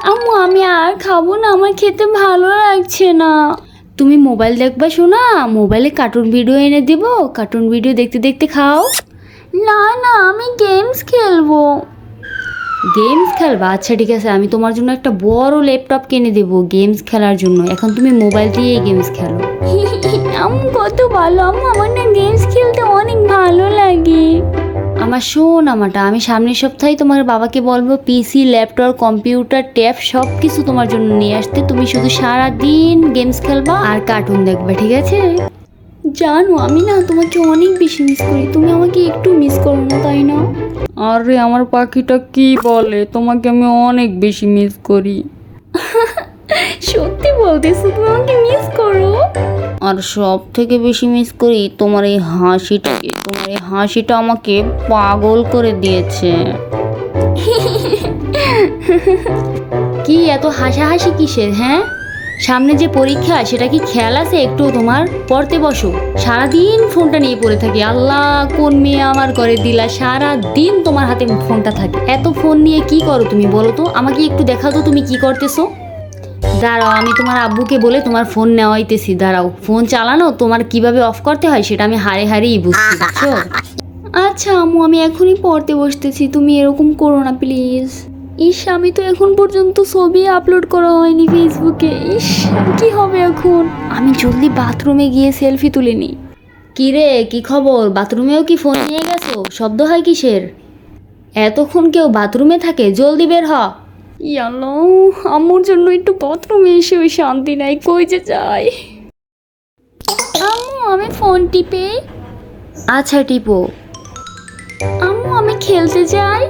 আম্মু আমি আর খাবো না, আমার খেতে ভালো লাগছে না। তুমি মোবাইল দেখবা শোনা, মোবাইলে কার্টুন ভিডিও এনে দিব, কার্টুন ভিডিও দেখতে দেখতে খাও। না না আমি গেমস খেলবো। গেমস খেলবা? আচ্ছা ঠিক আছে, আমি তোমার জন্য একটা বড় ল্যাপটপ কিনে দেবো গেমস খেলার জন্য। এখন তুমি মোবাইল দিয়ে গেমস খেলো। আম্মু কত ভালো আম্মু, আমার না গেমস খেলতে অনেক ভালো লাগে। আমার শোন আমাটা, আমি সামনের সপ্তাহে তোমার বাবাকে বলবো পিসি, ল্যাপটপ, কম্পিউটার, ট্যাব সব কিছু তোমার জন্য নিয়ে আসতে। তুমি শুধু সারা দিন গেমস খেলবা আর কার্টুন দেখবা, ঠিক আছে? জানো আমি না তোমাকে অনেক বেশি মিস করি, তুমি আমাকে একটু মিস করো না, তাই না? আরে আমার পাখিটা কি বলে, তোমাকে আমি অনেক বেশি মিস করি। সত্যি বলতেছো, তুমি আমাকে মিস করো? আর সব থেকে বেশি মিস করি তোমার এই হাসিটাকে। তোমার এই হাসিটা আমাকে পাগল করে দিয়েছে। কি এত হাসাহাসি কিসের? হ্যাঁ, সামনে যে পরীক্ষা সেটা কি খেয়াল আছে একটু তোমার? পড়তে বসো, সারাদিন ফোনটা নিয়ে পড়ে থাকি। আল্লাহ কোন মেয়ে আমার ঘরে দিলা, সারা দিন তোমার হাতে ফোনটা থাকে। এত ফোন নিয়ে কি করো তুমি বলো তো? আমাকে একটু দেখাও তো তুমি কি করতেছো। দাঁড়াও, আমি তোমার আব্বুকে বলে তোমার ফোন নেওয়াইতেছি। দাঁড়াও, ফোন চালানো তোমার কিভাবে অফ করতে হয় সেটা আমি হাড়ে হাড়েই বুঝছি, বুঝছো? আচ্ছা আম্মু, আমি এখনই পড়তে বসতেছি, তুমি এরকম করো না প্লিজ। ইস, আমি তো এখন পর্যন্ত ছবি আপলোড করা হয়নি ফেসবুকে। ইস, কি হবে এখন? আমি জলদি বাথরুমে গিয়ে সেলফি তুলে নিই। কি রে, কি খবর? বাথরুমেও কি ফোন নিয়ে গেছো? শব্দ হয় কিসের? এতক্ষণ কেউ বাথরুমে থাকে? জলদি বের হ। ইয়ালো, আম্মুর জন্য একটু বাথরুমে এসে ওই শান্তি নাই, কই যে যাই। আম্মু আমি ফোন টিপে। আচ্ছা টিপো। আম্মু আমি খেলতে যাই।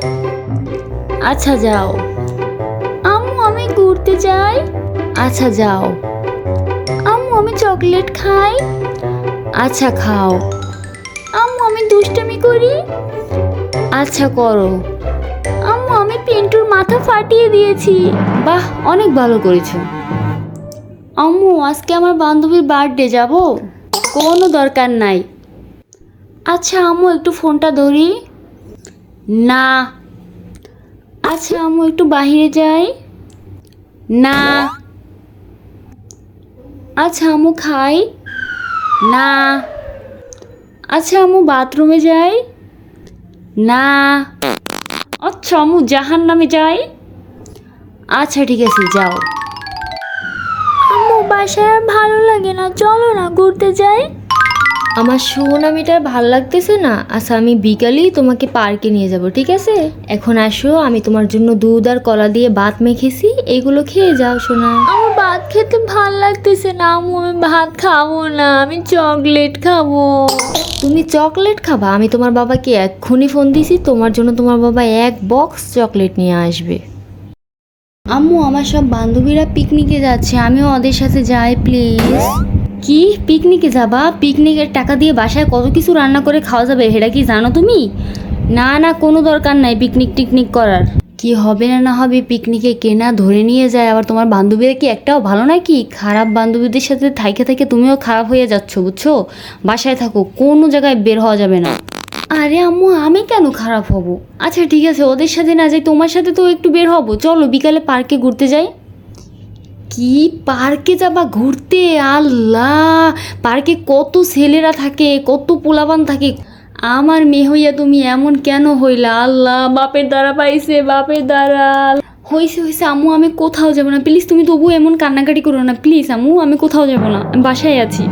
আচ্ছা যাও। আম্মু আমি ঘুরতে যাই। আচ্ছা যাও। আম্মু আমি চকলেট খাই। আচ্ছা খাও। আম্মু আমি দুষ্টামি করি। আচ্ছা করো। আম্মু আমি পিন্টুর মাথা ফাটিয়ে দিয়েছি। বাহ, অনেক ভালো করেছো। আম্মু আজকে আমার বান্ধবীর বার্থডে, যাব? কোনো দরকার নাই। আচ্ছা আম্মু একটু ফোনটা ধরি। না। আচ্ছা আম্মু একটু বাইরে যাই। না। আচ্ছা আম্মু খাই। না। আচ্ছা আম্মু বাথরুমে যাই। না। আচ্ছা আম্মু জাহান্নামে যাই। আচ্ছা ঠিক আছে যাও। আম্মু বাসায় আর ভালো লাগে না, চলো না ঘুরতে যাই। আমার সোনামিটার ভাল লাগতেছে না। আচ্ছা আমি বিকালেই তোমাকে পার্কে নিয়ে যাব, ঠিক আছে? এখন আসো, আমি তোমার জন্য দুধ আর কলা দিয়ে ভাত মেখেছি, এগুলো খেয়ে যাও সোনা। আমার ভাত খেতে ভাল লাগতেছে না আম্মু, আমি ভাত খাবো না, আমি চকলেট খাবো। তুমি চকলেট খাবা? আমি তোমার বাবাকে এক্ষুনি ফোন দিছি, তোমার জন্য তোমার বাবা এক বক্স চকলেট নিয়ে আসবে। আম্মু আমার সব বান্ধবীরা পিকনিকে যাচ্ছে, আমিও ওদের সাথে যাই প্লিজ। কি পিকনিকে যাবা? পিকনিকের টাকা দিয়ে বাসায় কত কিছু রান্না করে খাওয়া যাবে, সেটা কি জানো তুমি? না না, কোনো দরকার নাই পিকনিক টিকনিক করার। কি হবে না না হবে পিকনিকে, কেনা ধরে নিয়ে যায়। আবার তোমার বান্ধবীরা কি একটাও ভালো নাকি? খারাপ বান্ধবীদের সাথে থাইকে থাইকে তুমিও খারাপ হয়ে যাচ্ছ, বুঝছো? বাসায় থাকো, কোনো জায়গায় বের হওয়া যাবে না। আরে আম্মু আমি কেন খারাপ হব? আচ্ছা ঠিক আছে, ওদের সাথে না যাই, তোমার সাথে তো একটু বের হব। চলো বিকালে পার্কে ঘুরতে যাই। কি পার্কে যাবা ঘুরতে? আল্লাহ, পার্কে কত ছেলেরা থাকে, কত পোলাপান থাকে। আমার মেয়ে হইয়া তুমি এমন কেন হইলা? আল্লাহ, বাপের দ্বারা পাইছে, বাপের দ্বারা। হয়েছে হয়েছে আম্মু, আমি কোথাও যাব না প্লিজ। তুমি তবু এমন কান্নাকাটি করো না প্লিজ আম্মু, আমি কোথাও যাব না, আমি বাসায় আছি।